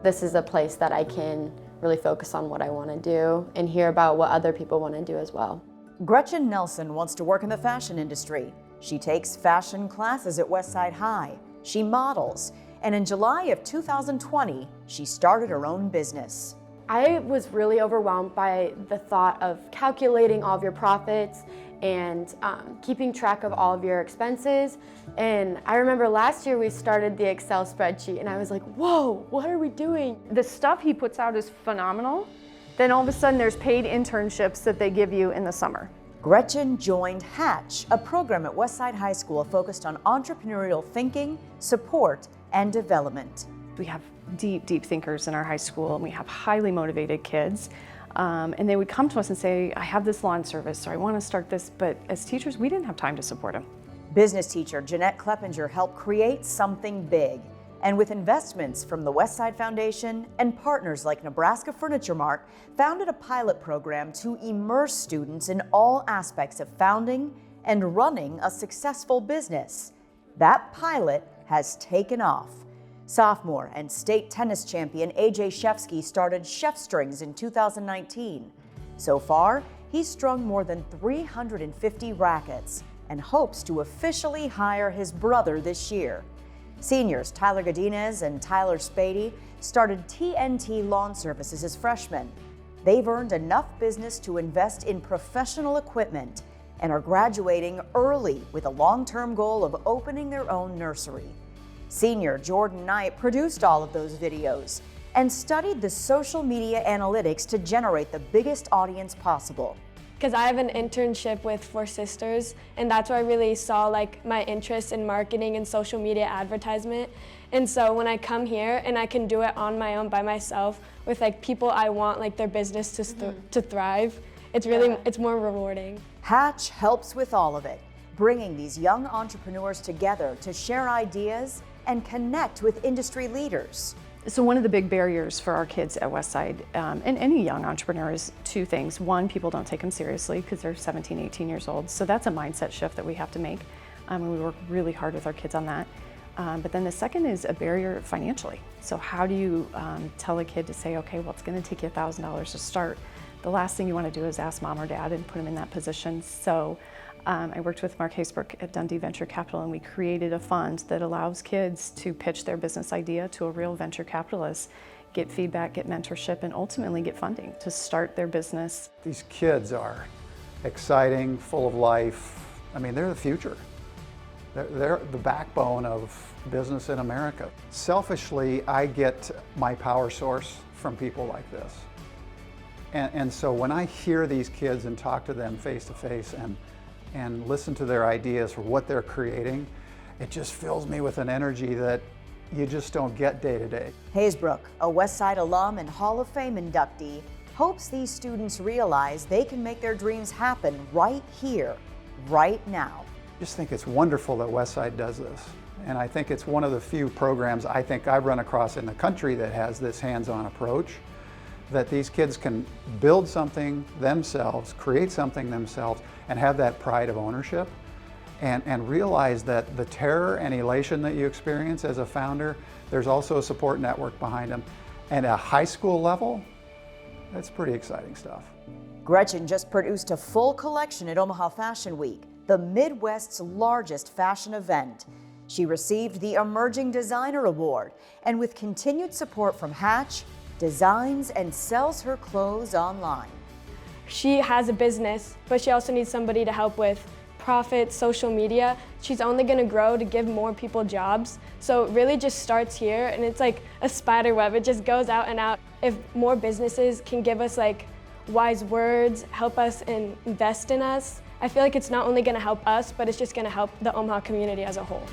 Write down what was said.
this is a place that I can really focus on what I want to do and hear about what other people want to do as well. Gretchen Nelson wants to work in the fashion industry. She takes fashion classes at Westside High. She models, and in July of 2020, she started her own business. I was really overwhelmed by the thought of calculating all of your profits and keeping track of all of your expenses. And I remember last year we started the Excel spreadsheet and I was like, whoa, what are we doing? The stuff he puts out is phenomenal. Then all of a sudden there's paid internships that they give you in the summer. Gretchen joined Hatch, a program at Westside High School focused on entrepreneurial thinking, support, and development. We have deep thinkers in our high school, and we have highly motivated kids. And they would come to us and say, I have this lawn service, or I want to start this, but as teachers, we didn't have time to support them. Business teacher Jeanette Kleppinger helped create something big. And with investments from the Westside Foundation and partners like Nebraska Furniture Mart, founded a pilot program to immerse students in all aspects of founding and running a successful business. That pilot has taken off. Sophomore and state tennis champion AJ Shefsky started Chef Strings in 2019. So far, he's strung more than 350 rackets and hopes to officially hire his brother this year. Seniors Tyler Godinez and Tyler Spady started TNT Lawn Services as freshmen. They've earned enough business to invest in professional equipment and are graduating early with a long-term goal of opening their own nursery. Senior Jordan Knight produced all of those videos and studied the social media analytics to generate the biggest audience possible. Because I have an internship with Four Sisters, and that's where I really saw my interest in marketing and social media advertisement. And so when I come here and I can do it on my own by myself with people I want their business to thrive, it's more rewarding. Hatch helps with all of it, bringing these young entrepreneurs together to share ideas and connect with industry leaders. So one of the big barriers for our kids at Westside and any young entrepreneur is two things. One, people don't take them seriously because they're 17, 18 years old. So that's a mindset shift that we have to make. And we work really hard with our kids on that. But then the second is a barrier financially. So how do you tell a kid to say, okay, well, it's going to take you $1,000 to start. The last thing you want to do is ask mom or dad and put them in that position. So I worked with Mark Hasbrook at Dundee Venture Capital, and we created a fund that allows kids to pitch their business idea to a real venture capitalist, get feedback, get mentorship, and ultimately get funding to start their business. These kids are exciting, full of life. I mean, they're the future. They're the backbone of business in America. Selfishly, I get my power source from people like this. And so when I hear these kids and talk to them face to face and listen to their ideas for what they're creating, it just fills me with an energy that you just don't get day to day. Hasbrook, a Westside alum and Hall of Fame inductee, hopes these students realize they can make their dreams happen right here, right now. I just think it's wonderful that Westside does this. And I think it's one of the few programs I think I've run across in the country that has this hands-on approach, that these kids can build something themselves, create something themselves, and have that pride of ownership, and realize that the terror and elation that you experience as a founder, there's also a support network behind them. And at a high school level, that's pretty exciting stuff. Gretchen just produced a full collection at Omaha Fashion Week, the Midwest's largest fashion event. She received the Emerging Designer Award, and with continued support from Hatch, designs and sells her clothes online. She has a business, but she also needs somebody to help with profit, social media. She's only going to grow to give more people jobs. So it really just starts here, and it's like a spider web. It just goes out and out. If more businesses can give us wise words, help us and invest in us, I feel like it's not only going to help us, but it's just going to help the Omaha community as a whole.